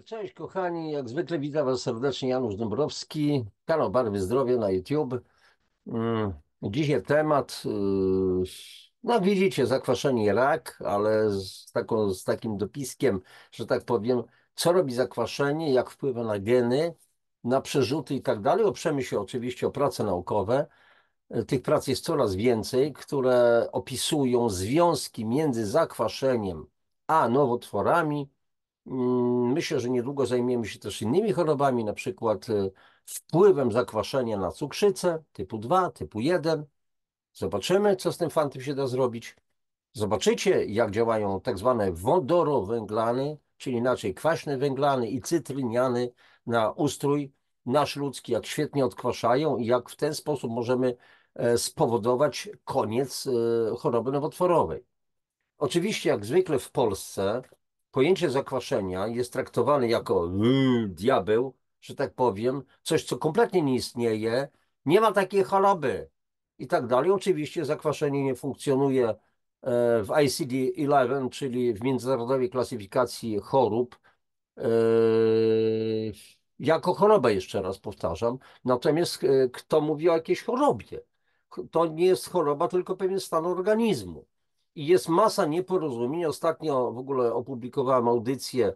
Cześć kochani, jak zwykle witam Was serdecznie, Janusz Dąbrowski, kanał Barwy Zdrowia na YouTube. Mm, Dzisiaj temat, no widzicie, zakwaszenie i rak, ale z takim dopiskiem, że tak powiem, co robi zakwaszenie, jak wpływa na geny, na przerzuty i tak dalej. Oprzemy się oczywiście o prace naukowe. Tych prac jest coraz więcej, które opisują związki między zakwaszeniem a nowotworami. Myślę, że niedługo zajmiemy się też innymi chorobami, na przykład wpływem zakwaszenia na cukrzycę typu 2, typu 1. Zobaczymy, co z tym fantem się da zrobić. Zobaczycie, jak działają tak zwane wodorowęglany, czyli inaczej kwaśne węglany i cytryniany na ustrój nasz ludzki, jak świetnie odkwaszają i jak w ten sposób możemy spowodować koniec choroby nowotworowej. Oczywiście, jak zwykle w Polsce, pojęcie zakwaszenia jest traktowane jako diabeł, że tak powiem, coś, co kompletnie nie istnieje, nie ma takiej choroby i tak dalej. Oczywiście zakwaszenie nie funkcjonuje w ICD-11, czyli w Międzynarodowej Klasyfikacji Chorób, e, jako choroba, jeszcze raz powtarzam. Natomiast kto mówi o jakiejś chorobie? To nie jest choroba, tylko pewien stan organizmu. I jest masa nieporozumień. Ostatnio w ogóle opublikowałem audycję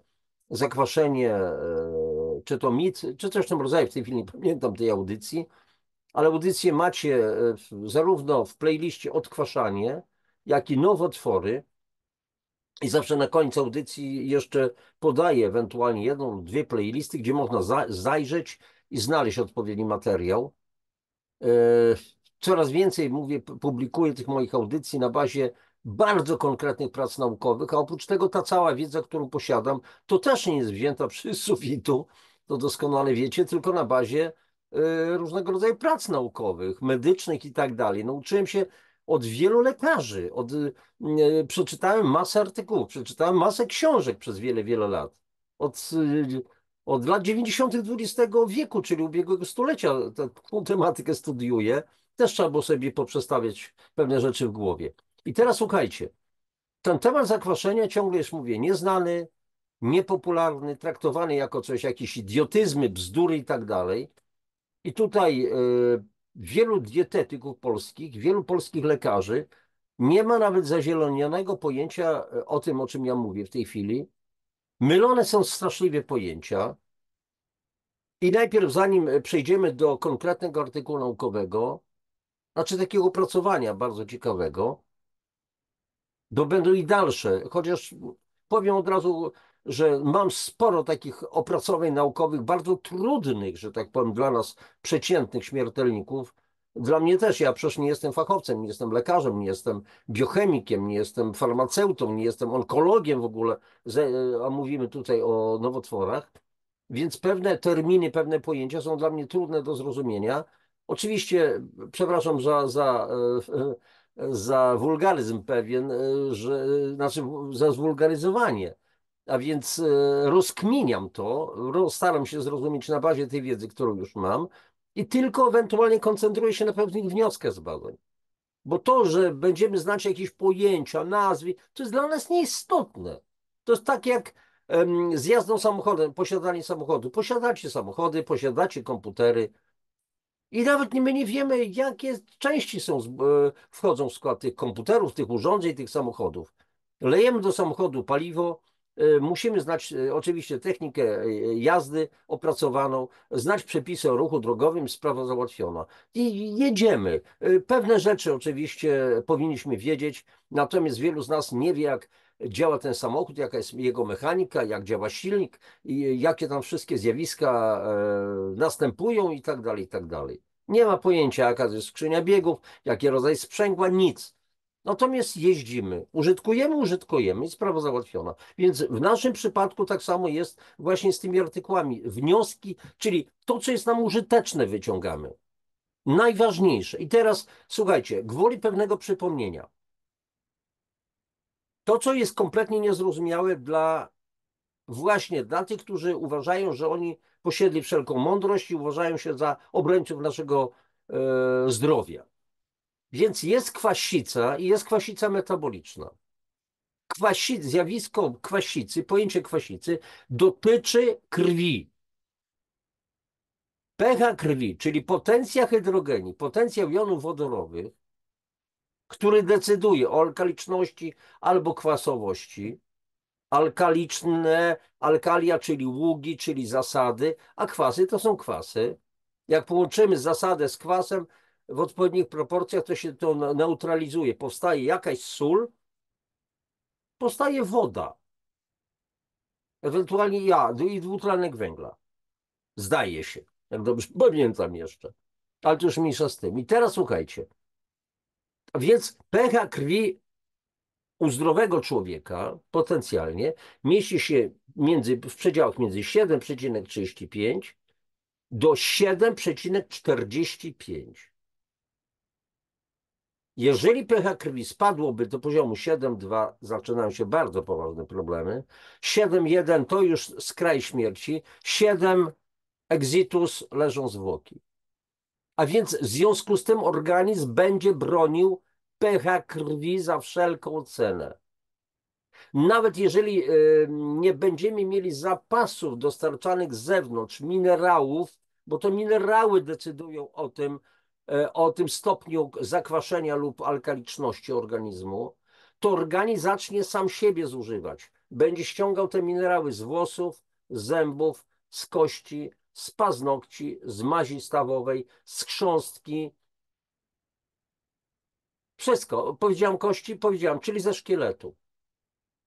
Zakwaszenie, czy to mit, czy coś w tym rodzaju, w tej chwili nie pamiętam tej audycji, ale audycję macie zarówno w playliście Odkwaszanie, jak i Nowotwory. I zawsze na końcu audycji jeszcze podaję ewentualnie jedną, dwie playlisty, gdzie można zajrzeć i znaleźć odpowiedni materiał. E, Coraz więcej, mówię, publikuję tych moich audycji na bazie bardzo konkretnych prac naukowych, a oprócz tego ta cała wiedza, którą posiadam, to też nie jest wzięta przy sufitu, to doskonale wiecie, tylko na bazie różnego rodzaju prac naukowych, medycznych i tak dalej. Nauczyłem się od wielu lekarzy, przeczytałem masę artykułów, przeczytałem masę książek przez wiele, wiele lat. Od, od lat 90. XX wieku, czyli ubiegłego stulecia, tą tematykę studiuję. Też trzeba było sobie poprzestawiać pewne rzeczy w głowie. I teraz słuchajcie, ten temat zakwaszenia ciągle jest, mówię, nieznany, niepopularny, traktowany jako coś, jakieś idiotyzmy, bzdury i tak dalej. I tutaj wielu dietetyków polskich, wielu polskich lekarzy nie ma nawet zazielonego pojęcia o tym, o czym ja mówię w tej chwili. Mylone są straszliwie pojęcia. I najpierw, zanim przejdziemy do konkretnego artykułu naukowego, znaczy takiego opracowania bardzo ciekawego, bo będą i dalsze, chociaż powiem od razu, że mam sporo takich opracowań naukowych, bardzo trudnych, że tak powiem, dla nas przeciętnych śmiertelników. Dla mnie też, ja przecież nie jestem fachowcem, nie jestem lekarzem, nie jestem biochemikiem, nie jestem farmaceutą, nie jestem onkologiem w ogóle, a mówimy tutaj o nowotworach. Więc pewne terminy, pewne pojęcia są dla mnie trudne do zrozumienia. Oczywiście, przepraszam za wulgaryzm pewien, znaczy za zwulgaryzowanie. A więc rozkminiam to, staram się zrozumieć na bazie tej wiedzy, którą już mam i tylko ewentualnie koncentruję się na pewnych wnioskach z badań. Bo to, że będziemy znać jakieś pojęcia, nazwy, to jest dla nas nieistotne. To jest tak jak z jazdą samochodem, posiadanie samochodu. Posiadacie samochody, posiadacie komputery i nawet my nie wiemy, jakie części wchodzą w skład tych komputerów, tych urządzeń, tych samochodów. Lejemy do samochodu paliwo, musimy znać oczywiście technikę jazdy opracowaną, znać przepisy o ruchu drogowym, sprawa załatwiona. I jedziemy. Pewne rzeczy oczywiście powinniśmy wiedzieć, natomiast wielu z nas nie wie, jak działa ten samochód, jaka jest jego mechanika, jak działa silnik, i jakie tam wszystkie zjawiska następują i tak dalej, i tak dalej. Nie ma pojęcia, jaka to jest skrzynia biegów, jaki rodzaj sprzęgła, nic. Natomiast jeździmy, użytkujemy i sprawa załatwiona. Więc w naszym przypadku tak samo jest właśnie z tymi artykułami. Wnioski, czyli to, co jest nam użyteczne, wyciągamy. Najważniejsze. I teraz słuchajcie, gwoli pewnego przypomnienia. To, co jest kompletnie niezrozumiałe właśnie dla tych, którzy uważają, że oni posiedli wszelką mądrość i uważają się za obrońców naszego zdrowia. Więc jest kwasica i jest kwasica metaboliczna. Zjawisko kwasicy, pojęcie kwasicy dotyczy krwi. pH krwi, czyli potencja hydrogenii, potencjał jonów wodorowych, który decyduje o alkaliczności albo kwasowości. Alkaliczne, alkalia, czyli ługi, czyli zasady, a kwasy to są kwasy. Jak połączymy zasadę z kwasem w odpowiednich proporcjach, to się to neutralizuje. Powstaje jakaś sól, powstaje woda, ewentualnie jad i dwutlenek węgla. Zdaje się, jak dobrze pamiętam jeszcze. Ale to już mniejsza z tym. I teraz słuchajcie. Więc pH krwi u zdrowego człowieka potencjalnie mieści się w przedziałach między 7,35 do 7,45. Jeżeli pH krwi spadłoby do poziomu 7,2, zaczynają się bardzo poważne problemy. 7,1 to już skraj śmierci. 7 exitus, leżą zwłoki. A więc w związku z tym organizm będzie bronił pH krwi za wszelką cenę. Nawet jeżeli nie będziemy mieli zapasów dostarczanych z zewnątrz, minerałów, bo to minerały decydują o tym stopniu zakwaszenia lub alkaliczności organizmu, to organizm zacznie sam siebie zużywać. Będzie ściągał te minerały z włosów, z zębów, z kości, z paznokci, z mazi stawowej, z chrząstki. Wszystko. Powiedziałam kości, powiedziałam, czyli ze szkieletu.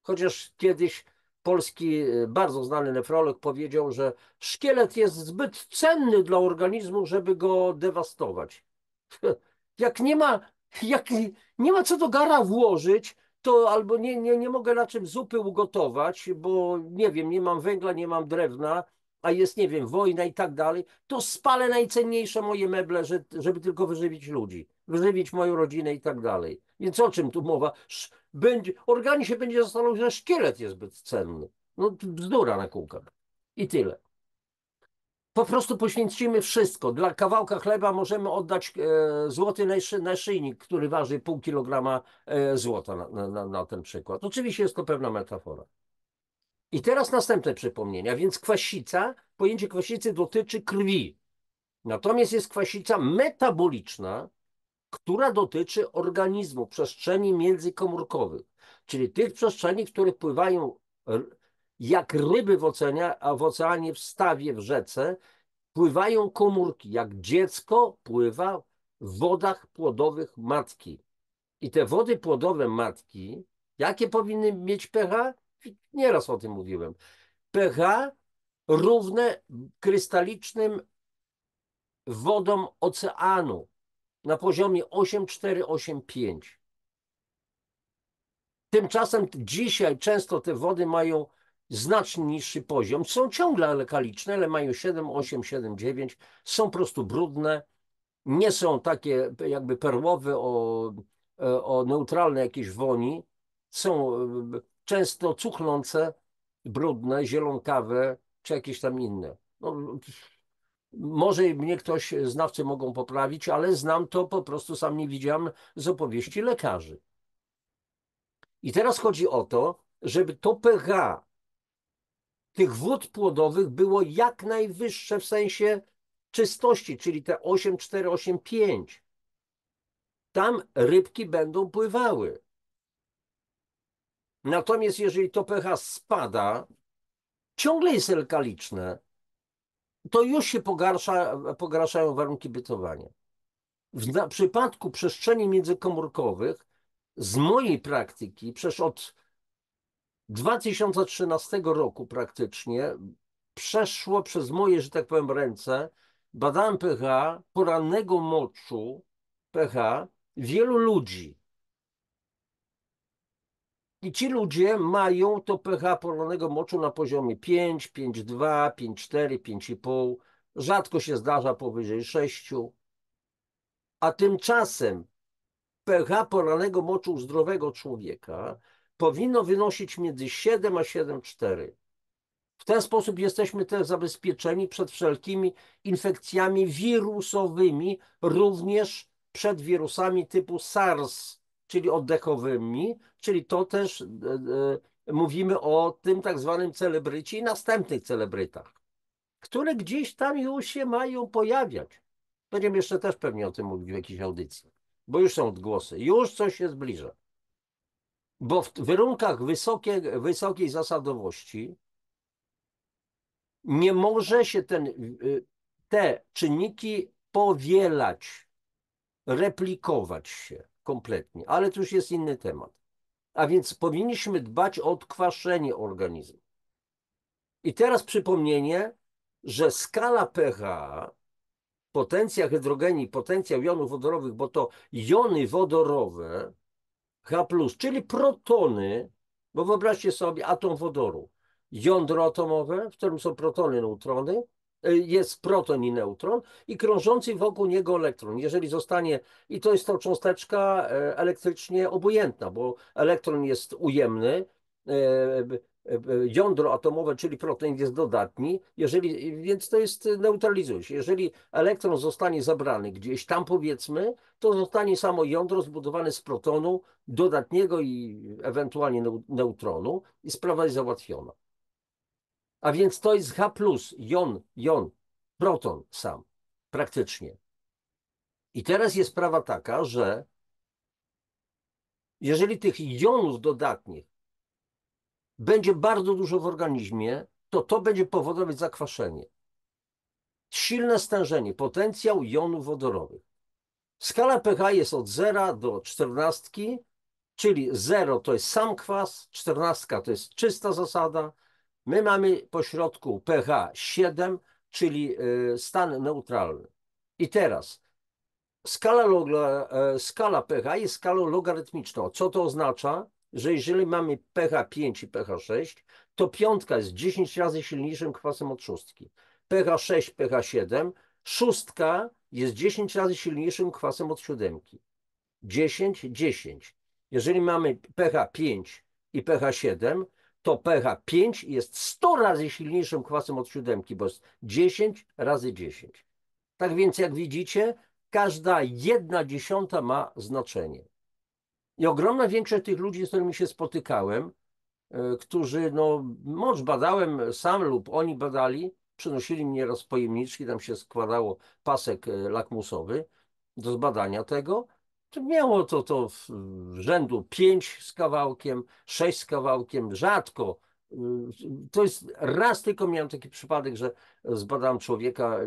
Chociaż kiedyś polski bardzo znany nefrolog powiedział, że szkielet jest zbyt cenny dla organizmu, żeby go dewastować. Jak nie ma, jak nie ma co do gara włożyć, to albo nie mogę na czym zupy ugotować, bo nie wiem, nie mam węgla, nie mam drewna, a jest, nie wiem, wojna i tak dalej, to spalę najcenniejsze moje meble, żeby tylko wyżywić ludzi, wyżywić moją rodzinę i tak dalej. Więc o czym tu mowa? Organizm się będzie zastanawiał, że szkielet jest zbyt cenny. No bzdura na kółkach. I tyle. Po prostu poświęcimy wszystko. Dla kawałka chleba możemy oddać złoty naszyjnik, który waży pół kilograma złota na ten przykład. Oczywiście jest to pewna metafora. I teraz następne przypomnienia. Więc kwasica, pojęcie kwasicy dotyczy krwi. Natomiast jest kwasica metaboliczna, która dotyczy organizmu, przestrzeni międzykomórkowych, czyli tych przestrzeni, w których pływają jak ryby w oceanie, w stawie, w rzece, pływają komórki, jak dziecko pływa w wodach płodowych matki. I te wody płodowe matki, jakie powinny mieć pH? Nieraz o tym mówiłem. pH równe krystalicznym wodom oceanu na poziomie 8,4-8,5. Tymczasem dzisiaj często te wody mają znacznie niższy poziom. Są ciągle alkaliczne, ale mają 7,8, 7,9. Są po prostu brudne. Nie są takie jakby perłowe o neutralnej jakiejś woni. Są często cuchnące, brudne, zielonkawe, czy jakieś tam inne. No, może mnie ktoś, znawcy mogą poprawić, ale znam to, po prostu sam nie widziałem z opowieści lekarzy. I teraz chodzi o to, żeby to pH tych wód płodowych było jak najwyższe w sensie czystości, czyli te 8,4, 8,5. Tam rybki będą pływały. Natomiast jeżeli to pH spada, ciągle jest alkaliczne, to już się pogarszają warunki bytowania. W przypadku przestrzeni międzykomórkowych, z mojej praktyki, przecież od 2013 roku praktycznie przeszło przez moje, że tak powiem, ręce, badałem pH porannego moczu, pH wielu ludzi. I ci ludzie mają to pH porannego moczu na poziomie 5, 5,2, 5,4, 5,5. Rzadko się zdarza powyżej 6. A tymczasem pH porannego moczu u zdrowego człowieka powinno wynosić między 7 a 7,4. W ten sposób jesteśmy też zabezpieczeni przed wszelkimi infekcjami wirusowymi, również przed wirusami typu SARS, czyli oddechowymi, czyli to też mówimy o tym tak zwanym celebrycie i następnych celebrytach, które gdzieś tam już się mają pojawiać. Będziemy jeszcze też pewnie o tym mówić w jakiejś audycji, bo już są odgłosy, już coś się zbliża. Bo w warunkach wysokiej zasadowości nie może się te czynniki powielać, replikować się kompletnie, ale to już jest inny temat. A więc powinniśmy dbać o odkwaszenie organizmu. I teraz przypomnienie, że skala pH, potencjał hydrogenii, potencjał jonów wodorowych, bo to jony wodorowe H+, czyli protony, bo wyobraźcie sobie atom wodoru, jądro atomowe, w którym są protony, neutrony, jest proton i neutron i krążący wokół niego elektron. Jeżeli zostanie, i to jest to cząsteczka elektrycznie obojętna, bo elektron jest ujemny, jądro atomowe, czyli proton jest dodatni, więc to jest neutralizuje się. Jeżeli elektron zostanie zabrany gdzieś tam powiedzmy, to zostanie samo jądro zbudowane z protonu dodatniego i ewentualnie neutronu i sprawa jest załatwiona. A więc to jest H+, jon, proton sam, praktycznie. I teraz jest sprawa taka, że jeżeli tych jonów dodatnich będzie bardzo dużo w organizmie, to będzie powodować zakwaszenie. Silne stężenie, potencjał jonów wodorowych. Skala pH jest od 0 do 14, czyli 0 to jest sam kwas, 14 to jest czysta zasada. My mamy pośrodku pH 7, czyli stan neutralny. I teraz skala pH jest skalą logarytmiczną. Co to oznacza? Że jeżeli mamy pH 5 i pH 6, to piątka jest 10 razy silniejszym kwasem od szóstki. pH 6, pH 7, szóstka jest 10 razy silniejszym kwasem od siódemki. 10, 10. Jeżeli mamy pH 5 i pH 7, to pH 5 jest 100 razy silniejszym kwasem od siódemki, bo jest 10 razy 10. Tak więc, jak widzicie, każda 1/10 ma znaczenie. I ogromna większość tych ludzi, z którymi się spotykałem, którzy, no, może badałem sam lub oni badali, przynosili mnie raz pojemniczki, tam się składało pasek lakmusowy do zbadania tego. To miało to rzędu 5 z kawałkiem, 6 z kawałkiem, rzadko. To jest raz tylko miałem taki przypadek, że zbadałem człowieka,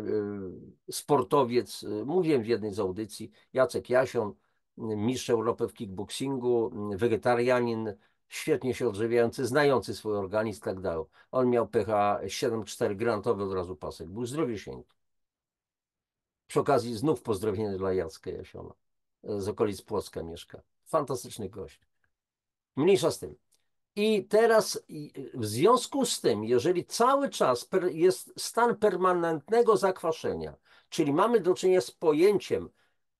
sportowiec, mówiłem w jednej z audycji, Jacek Jasion, mistrz Europy w kickboxingu, wegetarianin, świetnie się odżywiający, znający swój organizm i tak dalej. On miał pH 7,4 grantowy od razu pasek, był zdrowiusieńki. Przy okazji znów pozdrowienie dla Jacka Jasiona, z okolic Płocka mieszka. Fantastyczny gość. Mniejsza z tym. I teraz w związku z tym, jeżeli cały czas jest stan permanentnego zakwaszenia, czyli mamy do czynienia z pojęciem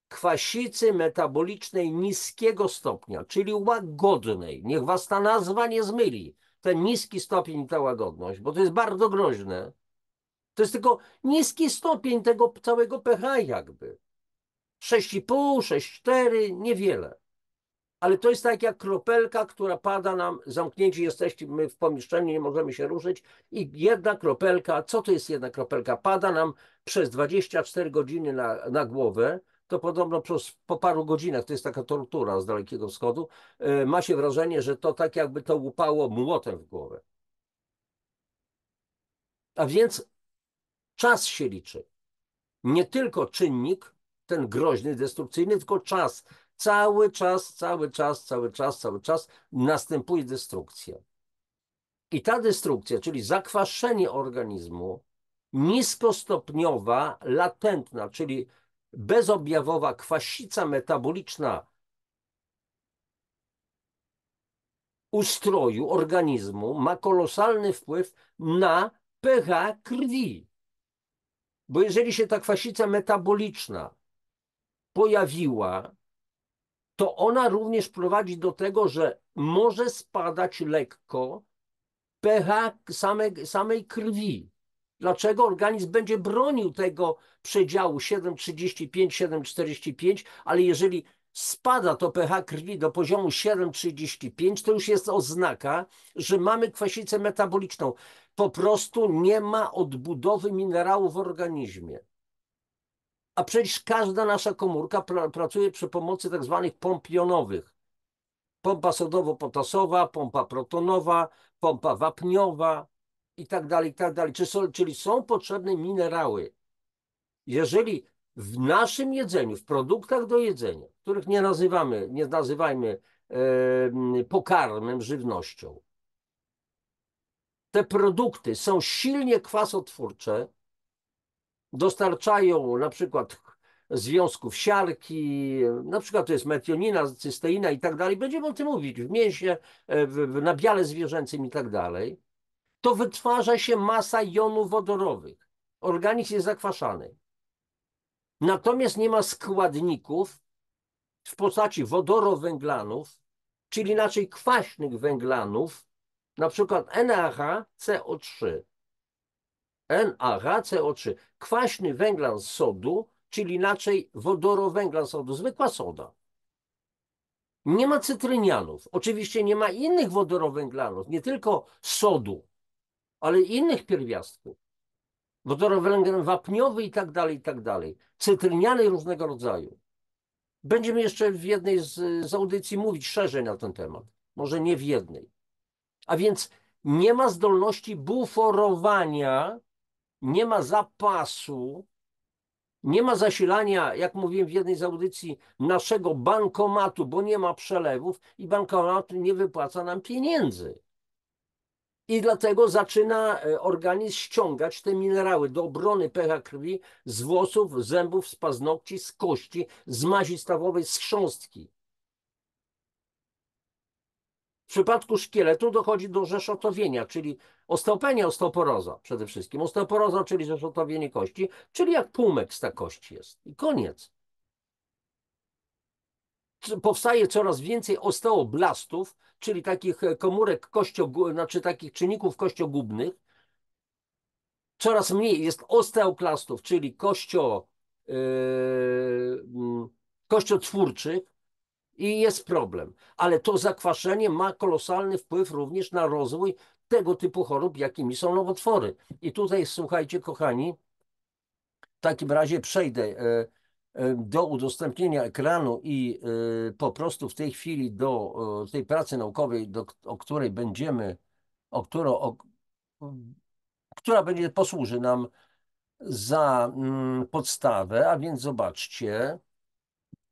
kwasicy metabolicznej niskiego stopnia, czyli łagodnej, niech was ta nazwa nie zmyli, ten niski stopień i ta łagodność, bo to jest bardzo groźne. To jest tylko niski stopień tego całego pH jakby. 6,5, 6,4, niewiele. Ale to jest tak jak kropelka, która pada nam, zamknięci jesteśmy w pomieszczeniu, nie możemy się ruszyć i jedna kropelka, co to jest jedna kropelka? Pada nam przez 24 godziny na głowę, to podobno po paru godzinach, to jest taka tortura z Dalekiego Wschodu, ma się wrażenie, że to tak jakby to łupało młotem w głowę. A więc czas się liczy. Nie tylko czynnik, ten groźny, destrukcyjny, tylko czas. Cały czas następuje destrukcja. I ta destrukcja, czyli zakwaszenie organizmu, niskostopniowa, latentna, czyli bezobjawowa kwasica metaboliczna ustroju organizmu ma kolosalny wpływ na pH krwi. Bo jeżeli się ta kwasica metaboliczna pojawiła, to ona również prowadzi do tego, że może spadać lekko pH samej krwi. Dlaczego? Organizm będzie bronił tego przedziału 7,35, 7,45, ale jeżeli spada to pH krwi do poziomu 7,35, to już jest oznaka, że mamy kwasicę metaboliczną. Po prostu nie ma odbudowy minerałów w organizmie. A przecież każda nasza komórka pracuje przy pomocy tak zwanych pomp jonowych. Pompa sodowo-potasowa, pompa protonowa, pompa wapniowa i tak dalej, i tak dalej. Czyli są potrzebne minerały. Jeżeli w naszym jedzeniu, w produktach do jedzenia, których nie nazywajmy pokarmem, żywnością, te produkty są silnie kwasotwórcze, dostarczają na przykład związków siarki, na przykład to jest metionina, cysteina i tak dalej, będziemy o tym mówić, w mięsie, w nabiale zwierzęcym i tak dalej, to wytwarza się masa jonów wodorowych. Organizm jest zakwaszany. Natomiast nie ma składników w postaci wodorowęglanów, czyli inaczej kwaśnych węglanów, na przykład NaHCO3. NaHCO3, kwaśny węglan sodu, czyli inaczej wodorowęglan sodu, zwykła soda. Nie ma cytrynianów. Oczywiście nie ma innych wodorowęglanów, nie tylko sodu, ale innych pierwiastków. Wodorowęglan wapniowy i tak dalej, i tak dalej. Cytryniany różnego rodzaju. Będziemy jeszcze w jednej z audycji mówić szerzej na ten temat. Może nie w jednej. A więc nie ma zdolności buforowania, nie ma zapasu, nie ma zasilania, jak mówiłem w jednej z audycji, naszego bankomatu, bo nie ma przelewów i bankomat nie wypłaca nam pieniędzy. I dlatego zaczyna organizm ściągać te minerały do obrony pH krwi z włosów, zębów, z paznokci, z kości, z mazi stawowej, z chrząstki. W przypadku szkieletu dochodzi do rzeszotowienia, czyli osteopenia, osteoporoza przede wszystkim. Osteoporoza, czyli rzeszotowienie kości, czyli jak półmek ta kość jest. I koniec. Powstaje coraz więcej osteoblastów, czyli takich komórek znaczy takich czynników kościogubnych. Coraz mniej jest osteoklastów, czyli kościotwórczych, i jest problem. Ale to zakwaszenie ma kolosalny wpływ również na rozwój tego typu chorób, jakimi są nowotwory. I tutaj, słuchajcie, kochani, w takim razie przejdę do udostępnienia ekranu i po prostu w tej chwili do tej pracy naukowej, o której będziemy, która będzie posłuży nam za podstawę, a więc zobaczcie,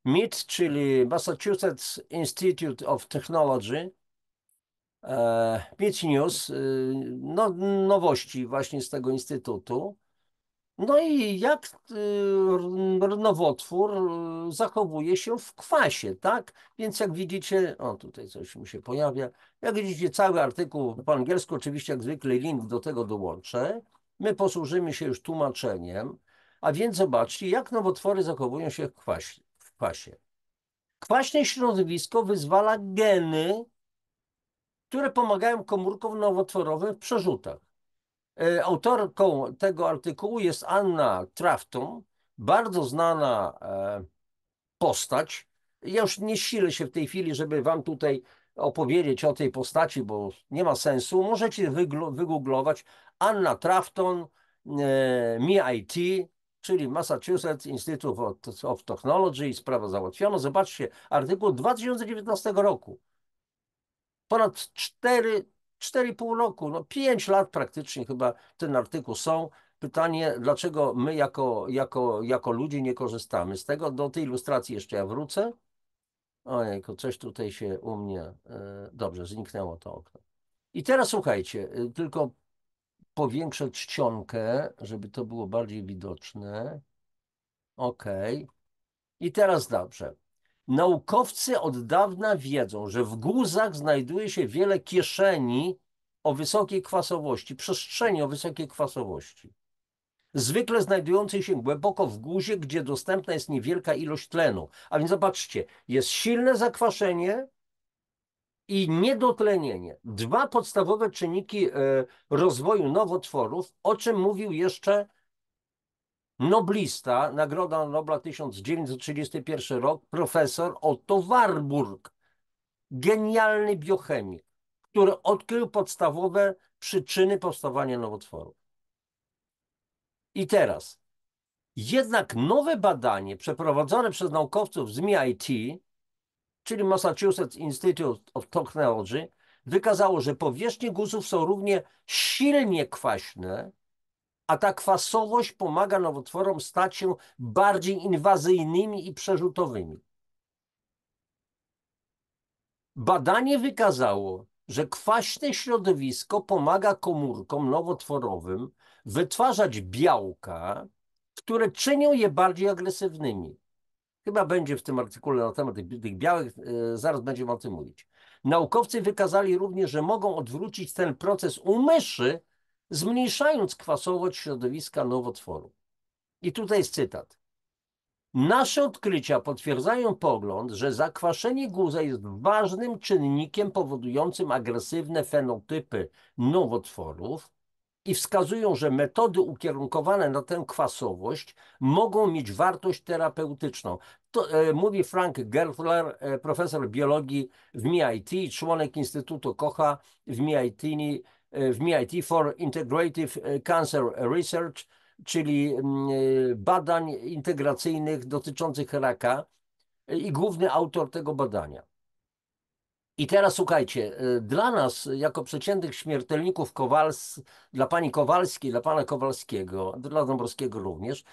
MIT, czyli Massachusetts Institute of Technology, MIT News, no, nowości właśnie z tego instytutu. No i jak nowotwór zachowuje się w kwasie, tak? Więc jak widzicie, o tutaj coś mi się pojawia, jak widzicie cały artykuł po angielsku, oczywiście jak zwykle link do tego dołączę. My posłużymy się już tłumaczeniem, a więc zobaczcie, jak nowotwory zachowują się w kwasie. Kwaśne środowisko wyzwala geny, które pomagają komórkom nowotworowym w przerzutach. Autorką tego artykułu jest Anna Trafton, bardzo znana postać. Ja już nie silę się w tej chwili, żeby wam tutaj opowiedzieć o tej postaci, bo nie ma sensu. Możecie wygooglować Anna Trafton, MIT, czyli Massachusetts Institute of Technology, sprawa załatwiona. Zobaczcie, artykuł 2019 roku. Ponad 4,5 roku, no 5 lat praktycznie chyba ten artykuł są. Pytanie, dlaczego my jako ludzie nie korzystamy z tego? Do tej ilustracji jeszcze ja wrócę. Ojejku, coś tutaj się u mnie... Dobrze, zniknęło to okno. I teraz słuchajcie, tylko powiększę czcionkę, żeby to było bardziej widoczne. OK. I teraz dobrze. Naukowcy od dawna wiedzą, że w guzach znajduje się wiele kieszeni o wysokiej kwasowości, przestrzeni o wysokiej kwasowości. Zwykle znajdującej się głęboko w guzie, gdzie dostępna jest niewielka ilość tlenu. A więc zobaczcie, jest silne zakwaszenie i niedotlenienie. Dwa podstawowe czynniki rozwoju nowotworów, o czym mówił jeszcze noblista, Nagroda Nobla 1931 rok, profesor Otto Warburg, genialny biochemik, który odkrył podstawowe przyczyny powstawania nowotworów. I teraz, jednak nowe badanie przeprowadzone przez naukowców z MIT, czyli Massachusetts Institute of Technology, wykazało, że powierzchnie guzów są równie silnie kwaśne, a ta kwasowość pomaga nowotworom stać się bardziej inwazyjnymi i przerzutowymi. Badanie wykazało, że kwaśne środowisko pomaga komórkom nowotworowym wytwarzać białka, które czynią je bardziej agresywnymi. Chyba będzie w tym artykule na temat tych białek, zaraz będziemy o tym mówić. Naukowcy wykazali również, że mogą odwrócić ten proces u myszy, zmniejszając kwasowość środowiska nowotworu. I tutaj jest cytat. Nasze odkrycia potwierdzają pogląd, że zakwaszenie guza jest ważnym czynnikiem powodującym agresywne fenotypy nowotworów i wskazują, że metody ukierunkowane na tę kwasowość mogą mieć wartość terapeutyczną. To mówi Frank Gertler, profesor biologii w MIT, członek Instytutu Kocha w MIT for Integrative Cancer Research, czyli badań integracyjnych dotyczących raka i główny autor tego badania. I teraz słuchajcie, dla nas, jako przeciętnych śmiertelników dla pani Kowalskiej, dla pana Kowalskiego, dla Dąbrowskiego również,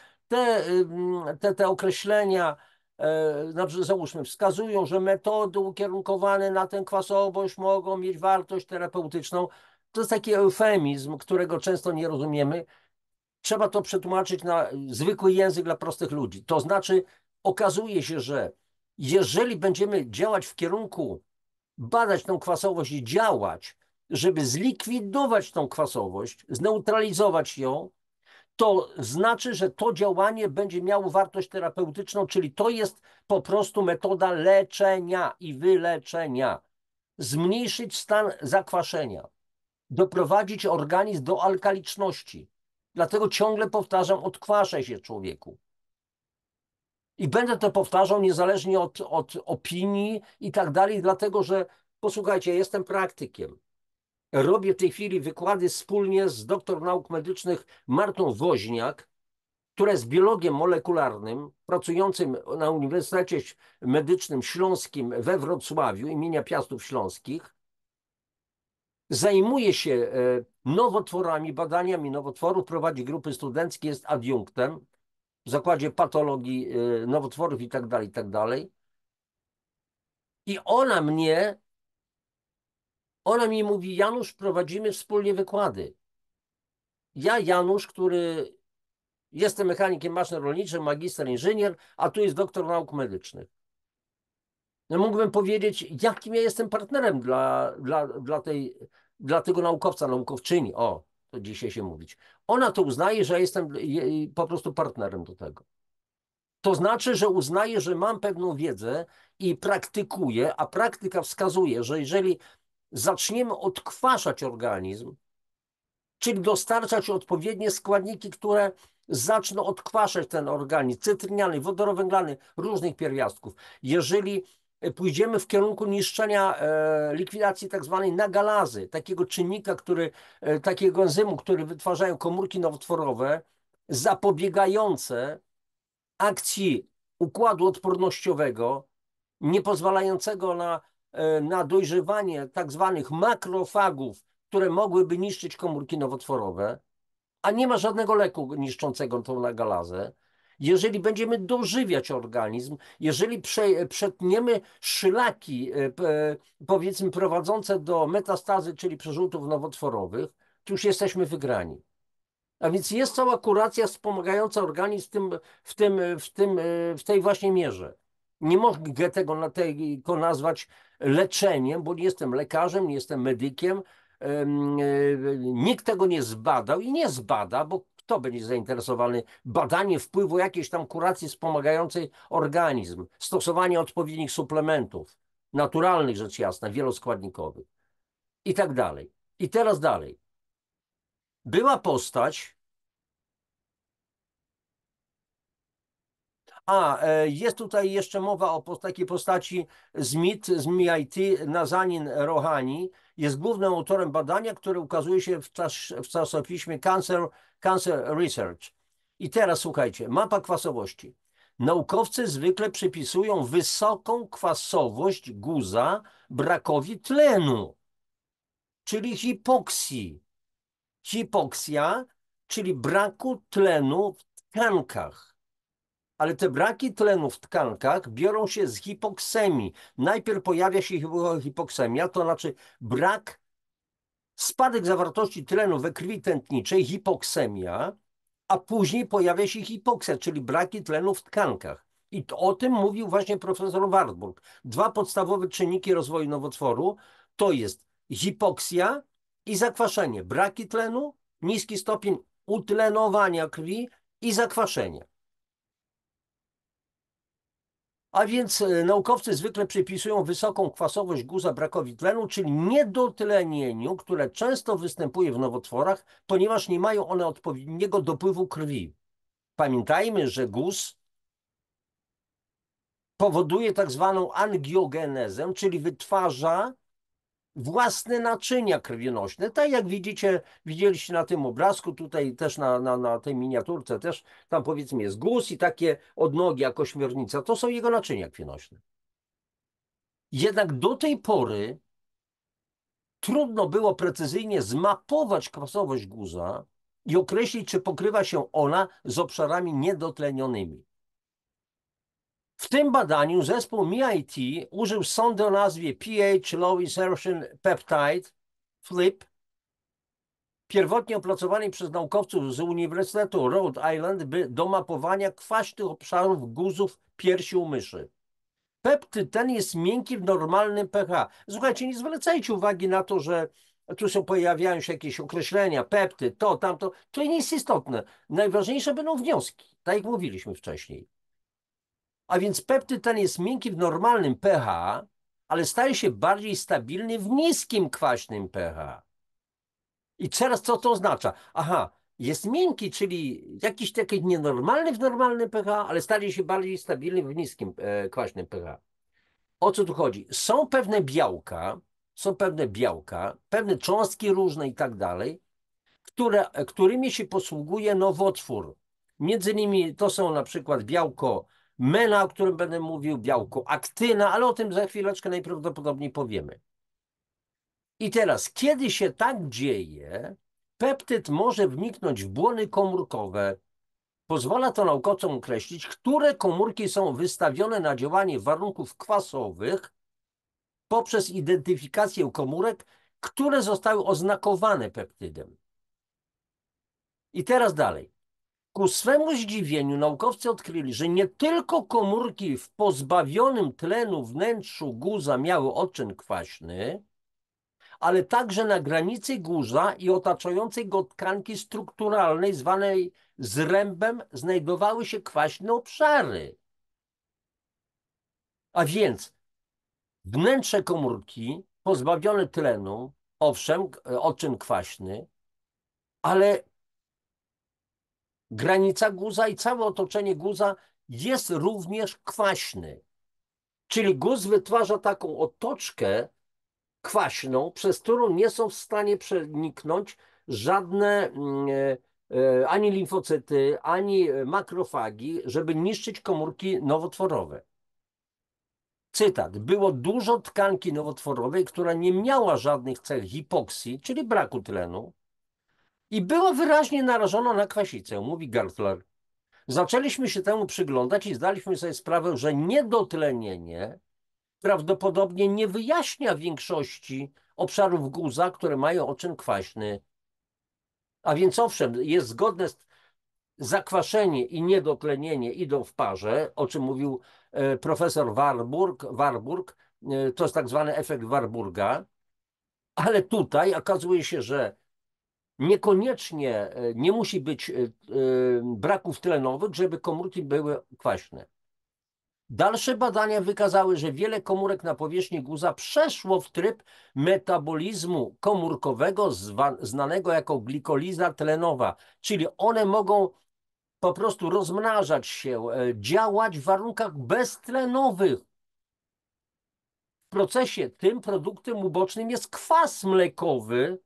te określenia, załóżmy, wskazują, że metody ukierunkowane na tę kwasowość mogą mieć wartość terapeutyczną. To jest taki eufemizm, którego często nie rozumiemy. Trzeba to przetłumaczyć na zwykły język dla prostych ludzi. To znaczy, okazuje się, że jeżeli będziemy działać w kierunku badać tą kwasowość i działać, żeby zlikwidować tą kwasowość, zneutralizować ją, to znaczy, że to działanie będzie miało wartość terapeutyczną, czyli to jest po prostu metoda leczenia i wyleczenia. Zmniejszyć stan zakwaszenia, doprowadzić organizm do alkaliczności. Dlatego ciągle powtarzam, odkwaszaj się, człowieku. I będę to powtarzał niezależnie od opinii i tak dalej, dlatego że, posłuchajcie, ja jestem praktykiem. Robię w tej chwili wykłady wspólnie z doktor nauk medycznych Martą Woźniak, która jest biologiem molekularnym, pracującym na Uniwersytecie Medycznym Śląskim we Wrocławiu imienia Piastów Śląskich. Zajmuje się nowotworami, badaniami nowotworów, prowadzi grupy studenckie, jest adiunktem w Zakładzie Patologii Nowotworów i tak dalej, i tak dalej. I ona mi mówi, Janusz, prowadzimy wspólnie wykłady. Ja, Janusz, który jestem mechanikiem maszyn rolniczych, magister, inżynier, a tu jest doktor nauk medycznych. No, mógłbym powiedzieć, jakim ja jestem partnerem dla tego naukowca, naukowczyni. O, to dzisiaj się mówić. Ona to uznaje, że ja jestem po prostu partnerem do tego. To znaczy, że uznaje, że mam pewną wiedzę i praktykuję, a praktyka wskazuje, że jeżeli zaczniemy odkwaszać organizm, czyli dostarczać odpowiednie składniki, które zaczną odkwaszać ten organizm, cytryniany, wodorowęglany, różnych pierwiastków. Jeżeli pójdziemy w kierunku niszczenia, likwidacji tak zwanej nagalazy, takiego czynnika, takiego enzymu, który wytwarzają komórki nowotworowe, zapobiegające akcji układu odpornościowego, nie pozwalającego na dojrzewanie tak zwanych makrofagów, które mogłyby niszczyć komórki nowotworowe, a nie ma żadnego leku niszczącego tą nagalazę. Jeżeli będziemy dożywiać organizm, jeżeli przetniemy szlaki, powiedzmy, prowadzące do metastazy, czyli przerzutów nowotworowych, to już jesteśmy wygrani. A więc jest cała kuracja wspomagająca organizm w tej właśnie mierze. Nie mogę tego nazwać leczeniem, bo nie jestem lekarzem, nie jestem medykiem. Nikt tego nie zbadał i nie zbada, bo kto będzie zainteresowany badaniem wpływu jakiejś tam kuracji wspomagającej organizm, stosowanie odpowiednich suplementów, naturalnych rzecz jasna, wieloskładnikowych i tak dalej. I teraz dalej. Była postać, Jest tutaj jeszcze mowa o takiej postaci z MIT, Nazanin Rohani. Jest głównym autorem badania, które ukazuje się w czasopiśmie Cancer Research. I teraz słuchajcie, mapa kwasowości. Naukowcy zwykle przypisują wysoką kwasowość guza brakowi tlenu, czyli hipoksji. Hipoksja, czyli braku tlenu w tkankach. Ale te braki tlenu w tkankach biorą się z hipoksemii. Najpierw pojawia się hipoksemia, to znaczy spadek zawartości tlenu we krwi tętniczej, hipoksemia, a później pojawia się hipoksja, czyli braki tlenu w tkankach. I o tym mówił właśnie profesor Warburg. Dwa podstawowe czynniki rozwoju nowotworu to jest hipoksja i zakwaszenie. Braki tlenu, niski stopień utlenowania krwi i zakwaszenie. A więc naukowcy zwykle przypisują wysoką kwasowość guza brakowi tlenu, czyli niedotlenieniu, które często występuje w nowotworach, ponieważ nie mają one odpowiedniego dopływu krwi. Pamiętajmy, że guz powoduje tak zwaną angiogenezę, czyli wytwarza własne naczynia krwionośne. Tak jak widzieliście na tym obrazku, tutaj też na tej miniaturce też, tam powiedzmy jest guz i takie odnogi jak ośmiornica, to są jego naczynia krwionośne. Jednak do tej pory trudno było precyzyjnie zmapować kwasowość guza i określić, czy pokrywa się ona z obszarami niedotlenionymi. W tym badaniu zespół MIT użył sondy o nazwie pH Low Insertion Peptide FLIP, pierwotnie opracowanej przez naukowców z Uniwersytetu Rhode Island do mapowania kwaśnych obszarów guzów piersi u myszy. Peptyd ten jest miękki w normalnym pH. Słuchajcie, nie zwracajcie uwagi na to, że tu pojawiają się jakieś określenia, peptyd, to, tamto. To nie jest istotne. Najważniejsze będą wnioski, tak jak mówiliśmy wcześniej. A więc peptyd ten jest miękki w normalnym pH, ale staje się bardziej stabilny w niskim kwaśnym pH. I teraz co to oznacza? Aha, jest miękki, czyli jakiś taki nienormalny w normalnym pH, ale staje się bardziej stabilny w niskim kwaśnym pH. O co tu chodzi? Są pewne białka, pewne cząstki różne i tak dalej, którymi się posługuje nowotwór. Między innymi to są na przykład białko MENA, o którym będę mówił, białko aktyna, ale o tym za chwileczkę najprawdopodobniej powiemy. I teraz, kiedy się tak dzieje, peptyd może wniknąć w błony komórkowe. Pozwala to naukowcom określić, które komórki są wystawione na działanie warunków kwasowych poprzez identyfikację komórek, które zostały oznakowane peptydem. I teraz dalej. Ku swemu zdziwieniu naukowcy odkryli, że nie tylko komórki w pozbawionym tlenu wnętrzu guza miały odczyn kwaśny, ale także na granicy guza i otaczającej go tkanki strukturalnej zwanej zrębem znajdowały się kwaśne obszary. A więc wnętrze komórki pozbawione tlenu, owszem, odczyn kwaśny, ale granica guza i całe otoczenie guza jest również kwaśny. Czyli guz wytwarza taką otoczkę kwaśną, przez którą nie są w stanie przeniknąć żadne ani limfocyty, ani makrofagi, żeby niszczyć komórki nowotworowe. Cytat. Było dużo tkanki nowotworowej, która nie miała żadnych cech hipoksji, czyli braku tlenu, i była wyraźnie narażona na kwasicę, mówi Gertler. Zaczęliśmy się temu przyglądać i zdaliśmy sobie sprawę, że niedotlenienie prawdopodobnie nie wyjaśnia większości obszarów guza, które mają odczyn kwaśny. A więc owszem, jest zgodne zakwaszenie i niedotlenienie idą w parze, o czym mówił profesor Warburg, to jest tak zwany efekt Warburga, ale tutaj okazuje się, że niekoniecznie nie musi być braków tlenowych, żeby komórki były kwaśne. Dalsze badania wykazały, że wiele komórek na powierzchni guza przeszło w tryb metabolizmu komórkowego znanego jako glikoliza tlenowa, czyli one mogą po prostu rozmnażać się, działać w warunkach beztlenowych. W procesie tym produktem ubocznym jest kwas mlekowy,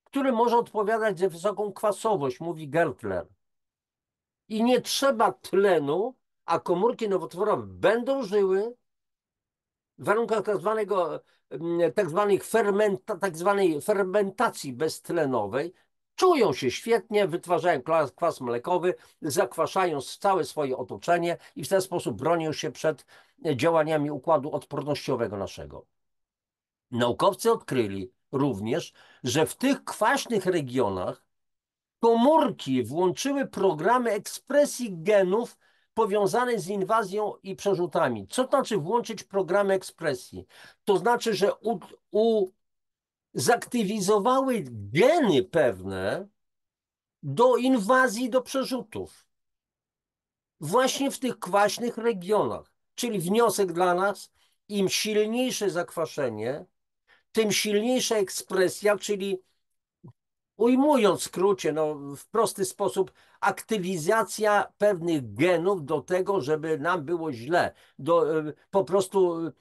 który może odpowiadać za wysoką kwasowość, mówi Gertler. I nie trzeba tlenu, a komórki nowotworowe będą żyły w warunkach tak zwanej fermentacji beztlenowej, czują się świetnie, wytwarzają kwas mlekowy, zakwaszają całe swoje otoczenie i w ten sposób bronią się przed działaniami układu odpornościowego naszego. Naukowcy odkryli również, że w tych kwaśnych regionach komórki włączyły programy ekspresji genów powiązane z inwazją i przerzutami. Co to znaczy włączyć programy ekspresji? To znaczy, że zaktywizowały geny pewne do inwazji, do przerzutów. Właśnie w tych kwaśnych regionach. Czyli wniosek dla nas, im silniejsze zakwaszenie, tym silniejsza ekspresja, czyli ujmując w skrócie, no, w prosty sposób, aktywizacja pewnych genów do tego, żeby nam było źle. Po prostu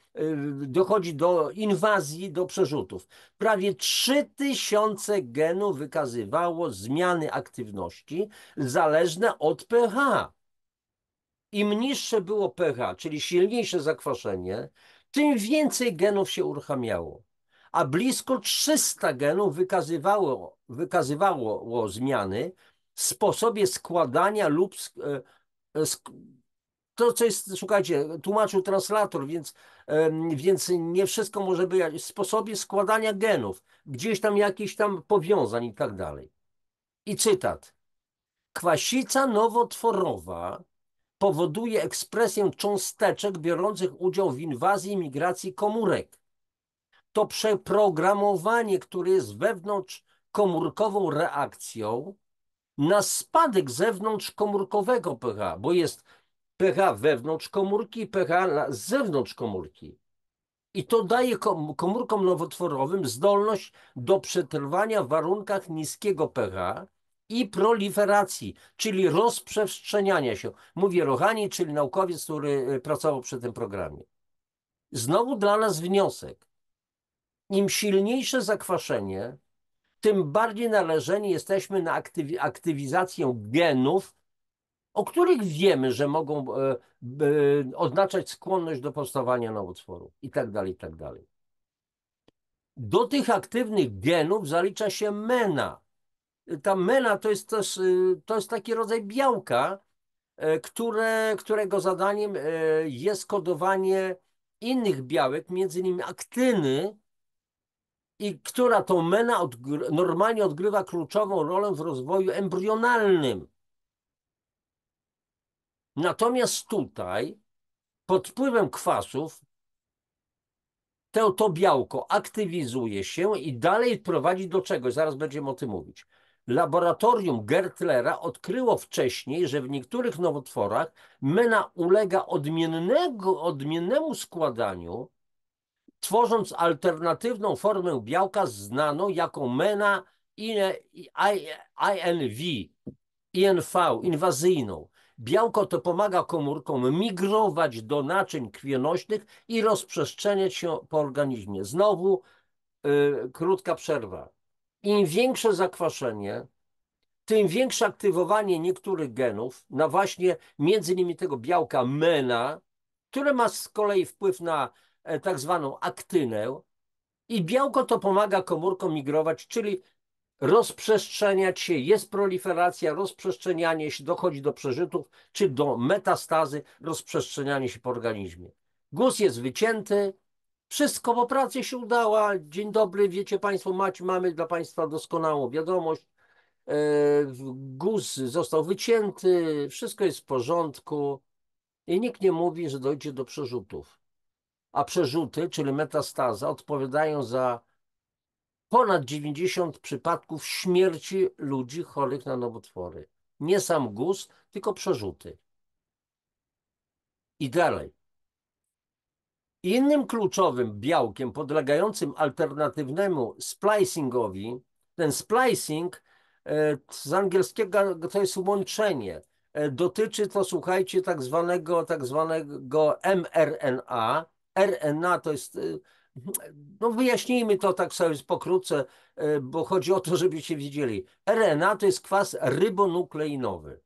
dochodzi do inwazji, do przerzutów. Prawie 3000 genów wykazywało zmiany aktywności zależne od pH. Im niższe było pH, czyli silniejsze zakwaszenie, tym więcej genów się uruchamiało. A blisko 300 genów wykazywało zmiany w sposobie składania lub to, co jest, słuchajcie, tłumaczył translator, więc nie wszystko może być w sposobie składania genów, gdzieś tam jakichś tam powiązań i tak dalej. I cytat. Kwasica nowotworowa powoduje ekspresję cząsteczek biorących udział w inwazji i migracji komórek. To przeprogramowanie, które jest wewnątrzkomórkową reakcją na spadek zewnątrzkomórkowego pH, bo jest pH wewnątrz komórki i pH z zewnątrz komórki. I to daje komórkom nowotworowym zdolność do przetrwania w warunkach niskiego pH i proliferacji, czyli rozprzestrzeniania się. Mówi Rohani, czyli naukowiec, który pracował przy tym programie. Znowu dla nas wniosek. Im silniejsze zakwaszenie, tym bardziej narażeni jesteśmy na aktywizację genów, o których wiemy, że mogą oznaczać skłonność do powstawania nowotworów i tak dalej, i tak dalej. Do tych aktywnych genów zalicza się MENA. Ta MENA to jest taki rodzaj białka, którego zadaniem jest kodowanie innych białek, między innymi aktyny, i która to MENA normalnie odgrywa kluczową rolę w rozwoju embrionalnym. Natomiast tutaj pod wpływem kwasów to białko aktywizuje się i dalej prowadzi do czegoś. Zaraz będziemy o tym mówić. Laboratorium Gertlera odkryło wcześniej, że w niektórych nowotworach MENA ulega odmiennemu składaniu, tworząc alternatywną formę białka znaną jako MENA INV, inwazyjną. Białko to pomaga komórkom migrować do naczyń krwionośnych i rozprzestrzeniać się po organizmie. Znowu krótka przerwa. Im większe zakwaszenie, tym większe aktywowanie niektórych genów, na właśnie między innymi tego białka MENA, które ma z kolei wpływ na tak zwaną aktynę, i białko to pomaga komórkom migrować, czyli rozprzestrzeniać się, jest proliferacja, rozprzestrzenianie się, dochodzi do przerzutów, czy do metastazy, rozprzestrzenianie się po organizmie. Guz jest wycięty, wszystko po pracy się udała. Dzień dobry, wiecie Państwo, mamy dla Państwa doskonałą wiadomość. Guz został wycięty, wszystko jest w porządku i nikt nie mówi, że dojdzie do przerzutów. A przerzuty, czyli metastaza, odpowiadają za ponad 90 przypadków śmierci ludzi chorych na nowotwory. Nie sam guz, tylko przerzuty. I dalej. Innym kluczowym białkiem podlegającym alternatywnemu splicingowi, ten splicing z angielskiego to jest łączenie. Dotyczy to, słuchajcie, tak zwanego mRNA. RNA to jest, no wyjaśnijmy to tak sobie pokrótce, bo chodzi o to, żebyście wiedzieli. RNA to jest kwas rybonukleinowy.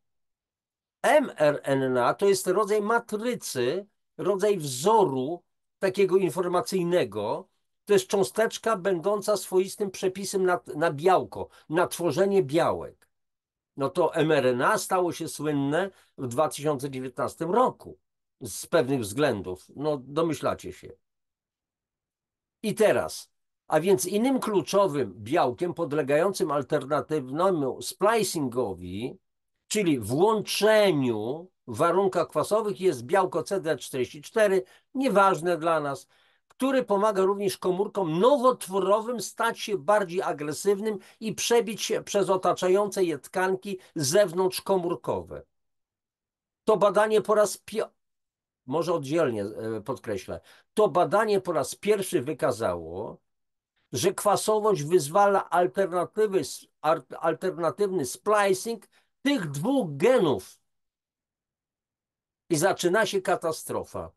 mRNA to jest rodzaj matrycy, rodzaj wzoru takiego informacyjnego. To jest cząsteczka będąca swoistym przepisem na białko, na tworzenie białek. No to mRNA stało się słynne w 2019 roku z pewnych względów. No domyślacie się. I teraz, a więc innym kluczowym białkiem podlegającym alternatywnemu splicingowi, czyli włączeniu w warunkach kwasowych, jest białko CD44, nieważne dla nas, który pomaga również komórkom nowotworowym stać się bardziej agresywnym i przebić się przez otaczające je tkanki zewnątrzkomórkowe. To badanie po raz może oddzielnie podkreślę, to badanie po raz pierwszy wykazało, że kwasowość wyzwala alternatywny splicing tych dwóch genów i zaczyna się katastrofa.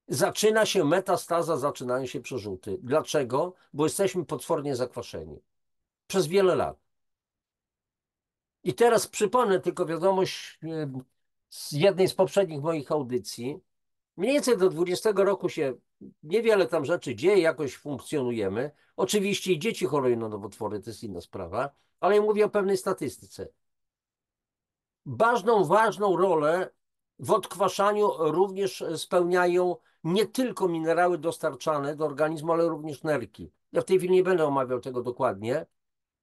Zaczyna się metastaza, zaczynają się przerzuty. Dlaczego? Bo jesteśmy potwornie zakwaszeni. Przez wiele lat. I teraz przypomnę tylko wiadomość z jednej z poprzednich moich audycji. Mniej więcej do 20 roku się niewiele tam rzeczy dzieje, jakoś funkcjonujemy. Oczywiście i dzieci chorują na nowotwory, to jest inna sprawa, ale ja mówię o pewnej statystyce. Ważną rolę w odkwaszaniu również spełniają nie tylko minerały dostarczane do organizmu, ale również nerki. Ja w tej chwili nie będę omawiał tego dokładnie,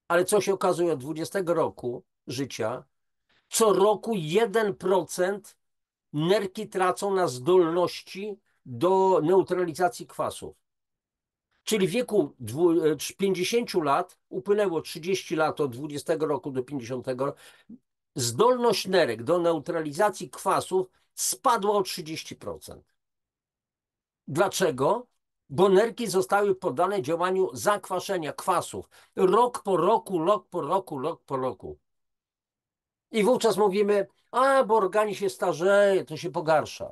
ale co się okazuje od 20 roku życia, co roku 1% nerki tracą na zdolności do neutralizacji kwasów. Czyli w wieku 50 lat, upłynęło 30 lat od 20 roku do 50, zdolność nerek do neutralizacji kwasów spadła o 30%. Dlaczego? Bo nerki zostały poddane działaniu zakwaszenia kwasów. Rok po roku, rok po roku, rok po roku. I wówczas mówimy, bo organizm się starzeje, to się pogarsza.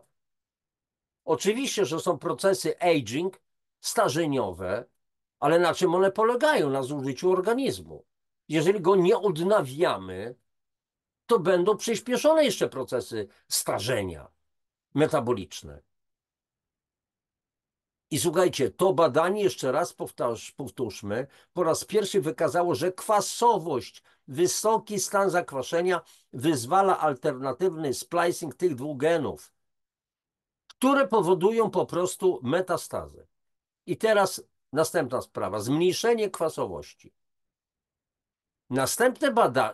Oczywiście, że są procesy aging, starzeniowe, ale na czym one polegają? Na zużyciu organizmu. Jeżeli go nie odnawiamy, to będą przyspieszone jeszcze procesy starzenia metaboliczne. I słuchajcie, to badanie, jeszcze raz powtórzmy, po raz pierwszy wykazało, że kwasowość, wysoki stan zakwaszenia wyzwala alternatywny splicing tych dwóch genów, które powodują po prostu metastazę. I teraz następna sprawa, zmniejszenie kwasowości.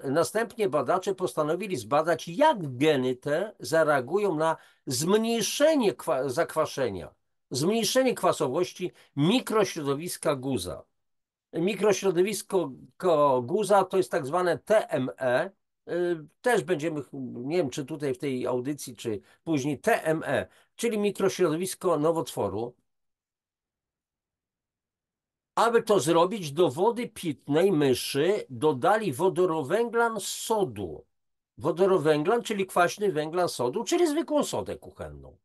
Następnie badacze postanowili zbadać, jak geny te zareagują na zmniejszenie zakwaszenia, zmniejszenie kwasowości mikrośrodowiska guza. Mikrośrodowisko guza to jest tak zwane TME. Też będziemy, nie wiem czy tutaj w tej audycji, czy później TME, czyli mikrośrodowisko nowotworu. Aby to zrobić, do wody pitnej myszy dodali wodorowęglan sodu. Wodorowęglan, czyli kwaśny węglan sodu, czyli zwykłą sodę kuchenną.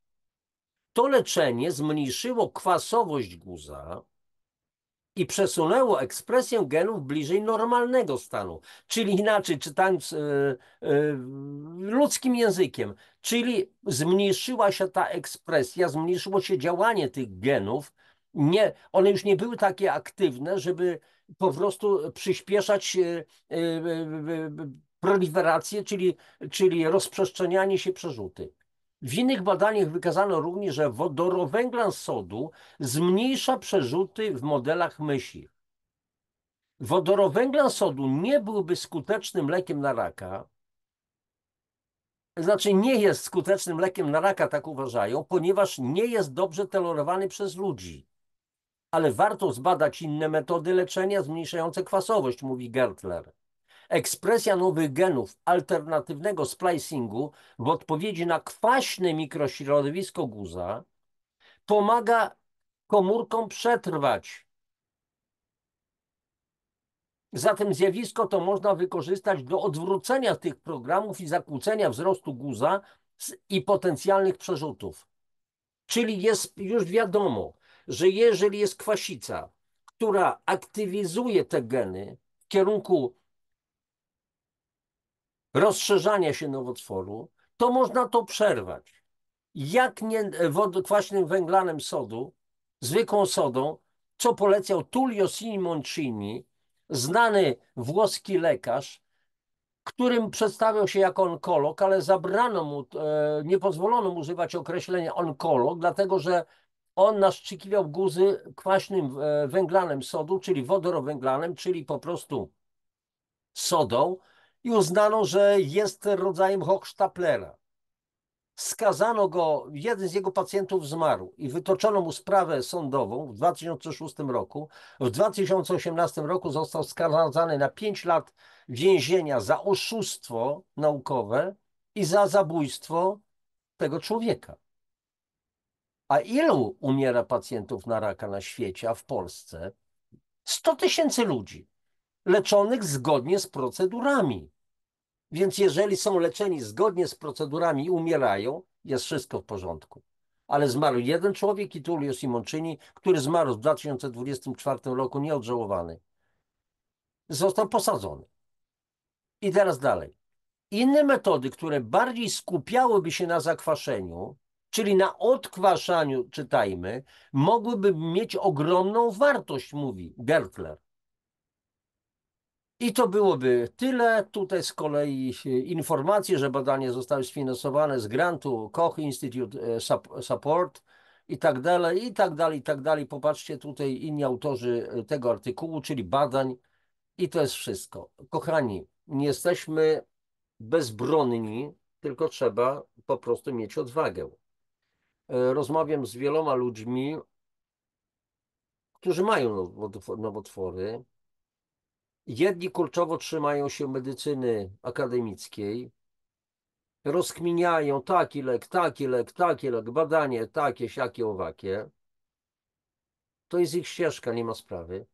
To leczenie zmniejszyło kwasowość guza i przesunęło ekspresję genów bliżej normalnego stanu. Czyli inaczej, czytając ludzkim językiem, czyli zmniejszyła się ta ekspresja, zmniejszyło się działanie tych genów. Nie, one już nie były takie aktywne, żeby po prostu przyspieszać proliferację, czyli rozprzestrzenianie się przerzuty. W innych badaniach wykazano również, że wodorowęglan sodu zmniejsza przerzuty w modelach mysi. Wodorowęglan sodu nie byłby skutecznym lekiem na raka, znaczy nie jest skutecznym lekiem na raka, tak uważają, ponieważ nie jest dobrze tolerowany przez ludzi. Ale warto zbadać inne metody leczenia zmniejszające kwasowość, mówi Gertler. Ekspresja nowych genów alternatywnego splicingu w odpowiedzi na kwaśne mikrośrodowisko guza pomaga komórkom przetrwać. Zatem zjawisko to można wykorzystać do odwrócenia tych programów i zakłócenia wzrostu guza i potencjalnych przerzutów. Czyli jest już wiadomo, że jeżeli jest kwasica, która aktywizuje te geny w kierunku rozszerzania się nowotworu, to można to przerwać. Jak nie kwaśnym węglanem sodu, zwykłą sodą, co polecał Tullio Simoncini, znany włoski lekarz, którym przedstawiał się jako onkolog, ale zabrano mu, nie pozwolono mu używać określenia onkolog, dlatego że on naszczykiwał guzy kwaśnym węglanem sodu, czyli wodorowęglanem, czyli po prostu sodą, i uznano, że jest rodzajem Hochstaplera. Skazano go, jeden z jego pacjentów zmarł i wytoczono mu sprawę sądową w 2006 roku. W 2018 roku został skazany na 5 lat więzienia za oszustwo naukowe i za zabójstwo tego człowieka. A ilu umiera pacjentów na raka na świecie, a w Polsce? 100 000 ludzi leczonych zgodnie z procedurami. Więc jeżeli są leczeni zgodnie z procedurami i umierają, jest wszystko w porządku. Ale zmarł jeden człowiek i Tullio Simoncini, który zmarł w 2024 roku nieodżałowany. Został posadzony. I teraz dalej. Inne metody, które bardziej skupiałyby się na zakwaszeniu, czyli na odkwaszaniu, czytajmy, mogłyby mieć ogromną wartość, mówi Gertler. I to byłoby tyle. Tutaj z kolei informacje, że badania zostały sfinansowane z grantu Koch Institute Support i tak dalej, i tak dalej, i tak dalej. Popatrzcie tutaj inni autorzy tego artykułu, czyli badań, i to jest wszystko. Kochani, nie jesteśmy bezbronni, tylko trzeba po prostu mieć odwagę. Rozmawiam z wieloma ludźmi, którzy mają nowotwory. Jedni kurczowo trzymają się medycyny akademickiej, rozkminiają taki lek, taki lek, taki lek, badanie takie, siakie, owakie. To jest ich ścieżka, nie ma sprawy.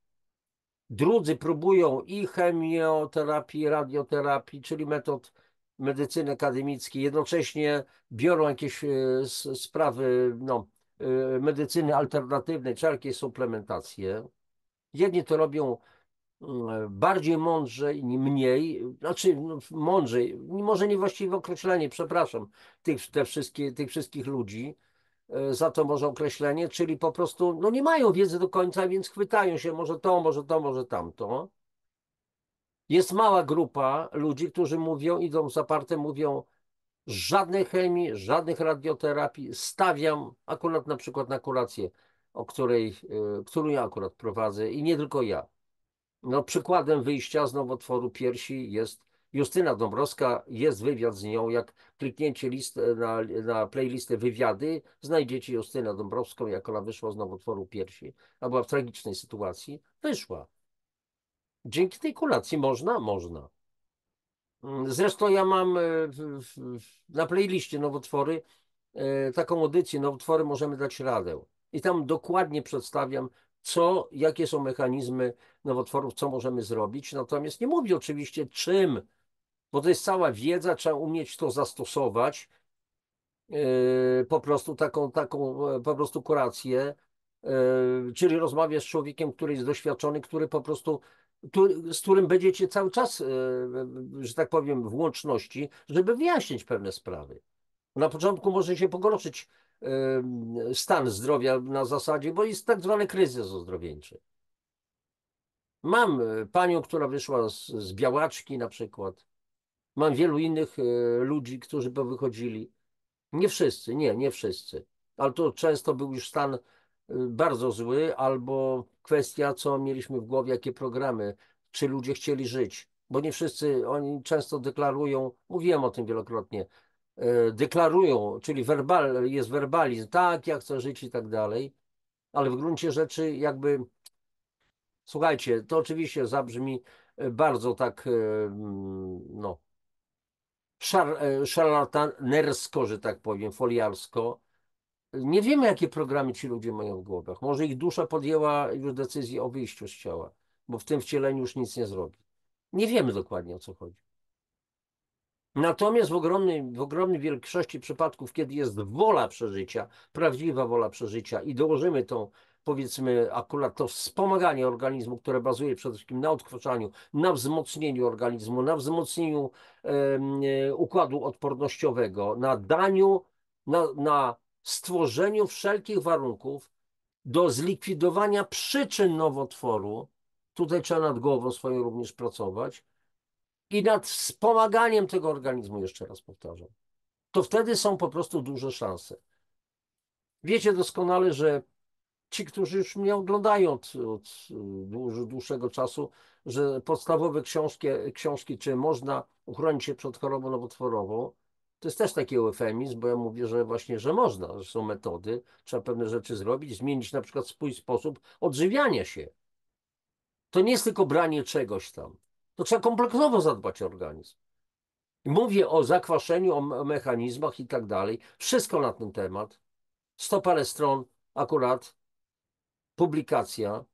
Drudzy próbują i chemioterapii, i radioterapii, czyli metod medycyny akademickiej. Jednocześnie biorą jakieś sprawy medycyny alternatywnej, czy jakieś suplementacje. Jedni to robią bardziej mądrze i mniej, znaczy mądrzej, może niewłaściwe określenie, przepraszam, tych wszystkich ludzi za to może określenie, czyli po prostu no nie mają wiedzy do końca, więc chwytają się może to, może to, może tamto. Jest mała grupa ludzi, którzy mówią, idą zaparte, mówią żadnej chemii, żadnych radioterapii, stawiam akurat na przykład na kurację, którą ja akurat prowadzę i nie tylko ja. No, przykładem wyjścia z nowotworu piersi jest Justyna Dąbrowska. Jest wywiad z nią. Jak kliknięcie na playlistę wywiady, znajdziecie Justynę Dąbrowską, jak ona wyszła z nowotworu piersi, a była w tragicznej sytuacji. Wyszła. Dzięki tej kuracji można? Można. Zresztą ja mam na playliście nowotwory taką audycję Nowotwory możemy dać radę. I tam dokładnie przedstawiam, jakie są mechanizmy nowotworów, co możemy zrobić. Natomiast nie mówię oczywiście czym, bo to jest cała wiedza, trzeba umieć to zastosować. Po prostu taką po prostu kurację, czyli rozmawiać z człowiekiem, który jest doświadczony, który po prostu, z którym będziecie cały czas, że tak powiem, w łączności, żeby wyjaśnić pewne sprawy. Na początku może się pogorszyć stan zdrowia na zasadzie, bo jest tak zwany kryzys ozdrowieńczy. Mam panią, która wyszła z białaczki na przykład. Mam wielu innych ludzi, którzy wychodzili. Nie wszyscy, nie wszyscy. Ale to często był już stan bardzo zły, albo kwestia, co mieliśmy w głowie, jakie programy, czy ludzie chcieli żyć. Bo nie wszyscy, oni często deklarują, mówiłem o tym wielokrotnie, deklarują, czyli jest werbalizm, tak, ja chcę żyć i tak dalej, ale w gruncie rzeczy jakby, słuchajcie, to oczywiście zabrzmi bardzo tak, no, szarlatanersko, że tak powiem, foliarsko. Nie wiemy, jakie programy ci ludzie mają w głowach. Może ich dusza podjęła już decyzję o wyjściu z ciała. bo w tym wcieleniu już nic nie zrobi. Nie wiemy dokładnie, o co chodzi. Natomiast w ogromnej większości przypadków, kiedy jest wola przeżycia, prawdziwa wola przeżycia i dołożymy tą, powiedzmy, akurat to wspomaganie organizmu, które bazuje przede wszystkim na odkwaszaniu, na wzmocnieniu organizmu, na wzmocnieniu układu odpornościowego, na daniu, na stworzeniu wszelkich warunków do zlikwidowania przyczyn nowotworu. Tutaj trzeba nad głową swoją również pracować i nad wspomaganiem tego organizmu, jeszcze raz powtarzam, to wtedy są po prostu duże szanse. Wiecie doskonale, że ci, którzy już mnie oglądają od dłuższego czasu, że podstawowe książki, czy można uchronić się przed chorobą nowotworową, to jest też taki eufemizm, bo ja mówię, że właśnie, że można, że są metody, trzeba pewne rzeczy zrobić, zmienić na przykład swój sposób odżywiania się. To nie jest tylko branie czegoś tam. To trzeba kompleksowo zadbać o organizm. Mówię o zakwaszeniu, o mechanizmach i tak dalej. Wszystko na ten temat. 100 parę stron akurat, publikacja.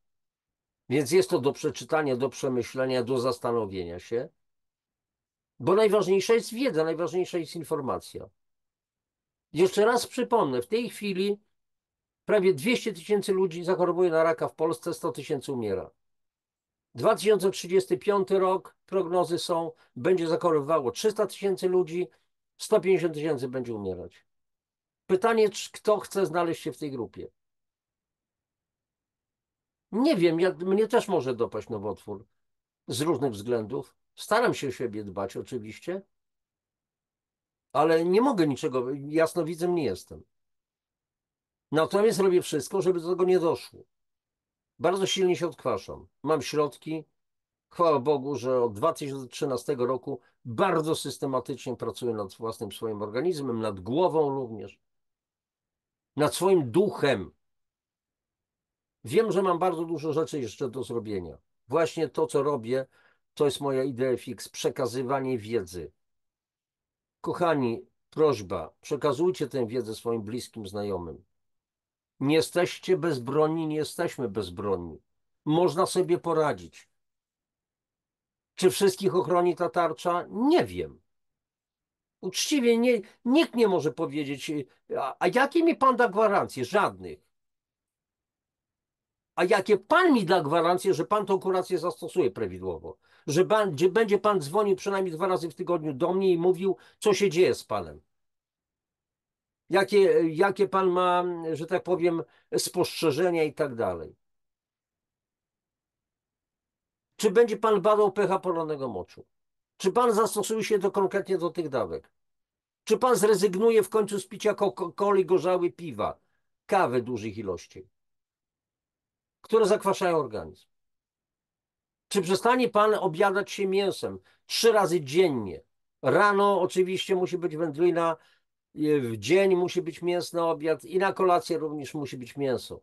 Więc jest to do przeczytania, do przemyślenia, do zastanowienia się. Bo najważniejsza jest wiedza, najważniejsza jest informacja. Jeszcze raz przypomnę, w tej chwili prawie 200 000 ludzi zachorowuje na raka w Polsce, 100 000 umiera. 2035 rok, prognozy są, będzie zachorowywało 300 000 ludzi, 150 000 będzie umierać. Pytanie, kto chce znaleźć się w tej grupie? Nie wiem, mnie też może dopaść nowotwór z różnych względów. Staram się o siebie dbać oczywiście, ale nie mogę niczego, jasnowidzem nie jestem. Natomiast robię wszystko, żeby do tego nie doszło. Bardzo silnie się odkwaszam. Mam środki. Chwała Bogu, że od 2013 roku bardzo systematycznie pracuję nad własnym swoim organizmem, nad głową również, nad swoim duchem. Wiem, że mam bardzo dużo rzeczy jeszcze do zrobienia. Właśnie to, co robię, to jest moja idea fix, przekazywanie wiedzy. Kochani, prośba, przekazujcie tę wiedzę swoim bliskim, znajomym. Nie jesteście bezbronni, nie jesteśmy bezbronni. Można sobie poradzić. Czy wszystkich ochroni ta tarcza? Nie wiem. Uczciwie nikt nie może powiedzieć, a jakie mi pan da gwarancje? Żadnych. A jakie pan mi da gwarancje, że pan tą kurację zastosuje prawidłowo? Że będzie pan dzwonił przynajmniej 2 razy w tygodniu do mnie i mówił, co się dzieje z panem? Jakie pan ma, że tak powiem, spostrzeżenia i tak dalej? Czy będzie pan badał pH polonego moczu? Czy pan zastosuje się konkretnie do tych dawek? Czy pan zrezygnuje w końcu z picia Coca-Coli, gorzały piwa, kawy dużych ilości, które zakwaszają organizm? Czy przestanie pan obiadać się mięsem 3 razy dziennie? Rano oczywiście musi być wędlina, w dzień musi być mięsny obiad i na kolację również musi być mięso.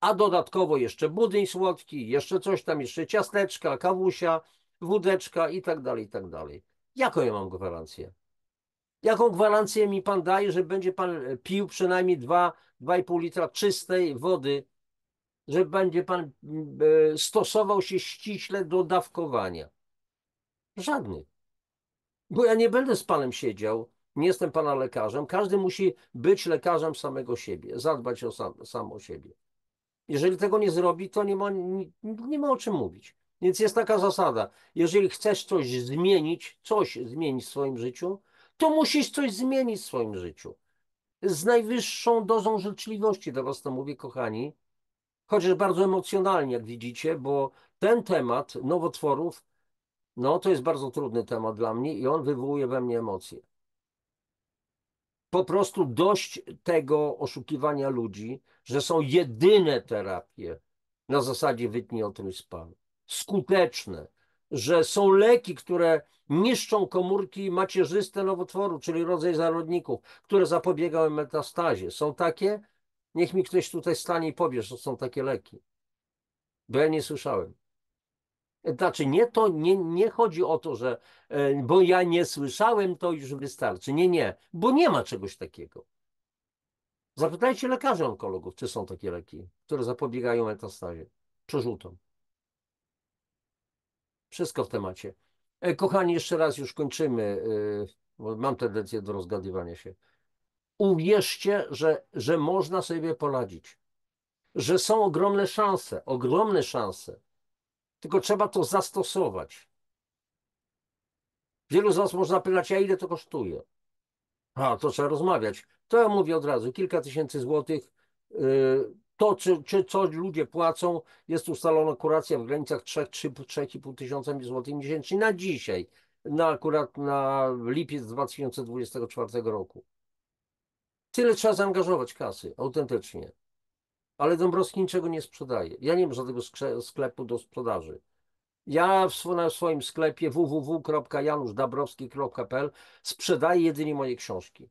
A dodatkowo jeszcze budyń słodki, jeszcze coś tam, jeszcze ciasteczka, kawusia, wódeczka i tak dalej, i tak dalej. Jaką ja mam gwarancję? Jaką gwarancję mi pan daje, że będzie pan pił przynajmniej 2,5 litra czystej wody, że będzie pan stosował się ściśle do dawkowania? Żadnych. Bo ja nie będę z panem siedział, nie jestem pana lekarzem. Każdy musi być lekarzem samego siebie, zadbać sam o siebie. Jeżeli tego nie zrobi, to nie ma o czym mówić. Więc jest taka zasada. Jeżeli chcesz coś zmienić w swoim życiu, to musisz coś zmienić w swoim życiu. Z najwyższą dozą życzliwości do was to mówię, kochani, chociaż bardzo emocjonalnie, jak widzicie, bo ten temat nowotworów, no to jest bardzo trudny temat dla mnie i on wywołuje we mnie emocje. Po prostu dość tego oszukiwania ludzi, że są jedyne terapie na zasadzie wytnij, otruj, spal. Skuteczne, że są leki, które niszczą komórki macierzyste nowotworu, czyli rodzaj zarodników, które zapobiegają metastazie. Są takie? Niech mi ktoś tutaj stanie i powie, że są takie leki. Bo ja nie słyszałem. Znaczy, nie chodzi o to, że bo ja nie słyszałem, to już wystarczy. Nie, bo nie ma czegoś takiego. Zapytajcie lekarzy onkologów, czy są takie leki, które zapobiegają metastazie, przerzutom. Wszystko w temacie. Kochani, jeszcze raz już kończymy, bo mam tendencję do rozgadywania się. Uwierzcie, że można sobie poradzić, że są ogromne szanse, tylko trzeba to zastosować. Wielu z Was można pytać, a ile to kosztuje? A, to trzeba rozmawiać. To ja mówię od razu, kilka tysięcy złotych. To, czy co ludzie płacą, jest ustalona kuracja w granicach 3,5 tysiąca złotych miesięcznie na dzisiaj, akurat na lipiec 2024 roku. Tyle trzeba zaangażować kasy, autentycznie. Ale Dąbrowski niczego nie sprzedaje. Ja nie mam żadnego sklepu do sprzedaży. Ja na swoim sklepie www.januszdabrowski.pl sprzedaję jedynie moje książki.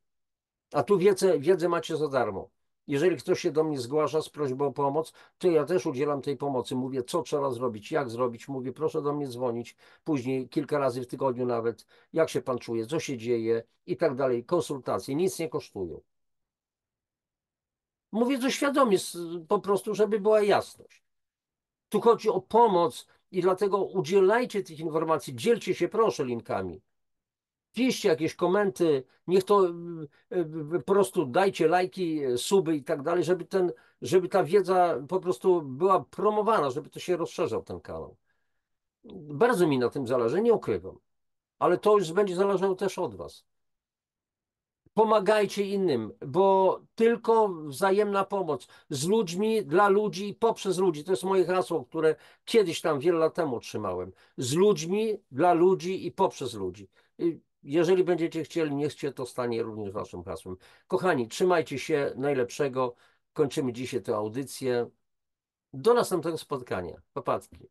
A tu wiedzę macie za darmo. Jeżeli ktoś się do mnie zgłasza z prośbą o pomoc, to ja też udzielam tej pomocy. Mówię, co trzeba zrobić, jak zrobić. Mówię, proszę do mnie dzwonić. Później kilka razy w tygodniu nawet, jak się pan czuje, co się dzieje i tak dalej. Konsultacje nic nie kosztują. Mówię to świadomie, po prostu, żeby była jasność. Tu chodzi o pomoc i dlatego udzielajcie tych informacji, dzielcie się proszę linkami. Piszcie jakieś komenty, niech to po prostu dajcie lajki, suby i tak dalej, żeby ta wiedza po prostu była promowana, żeby to się rozszerzał ten kanał. Bardzo mi na tym zależy, nie ukrywam, ale to już będzie zależało też od Was. Pomagajcie innym, bo tylko wzajemna pomoc z ludźmi, dla ludzi i poprzez ludzi. To jest moje hasło, które kiedyś tam wiele lat temu otrzymałem. Z ludźmi, dla ludzi i poprzez ludzi. Jeżeli będziecie chcieli, niech się to stanie również waszym hasłem. Kochani, trzymajcie się najlepszego. Kończymy dzisiaj tę audycję. Do następnego spotkania. Papatki.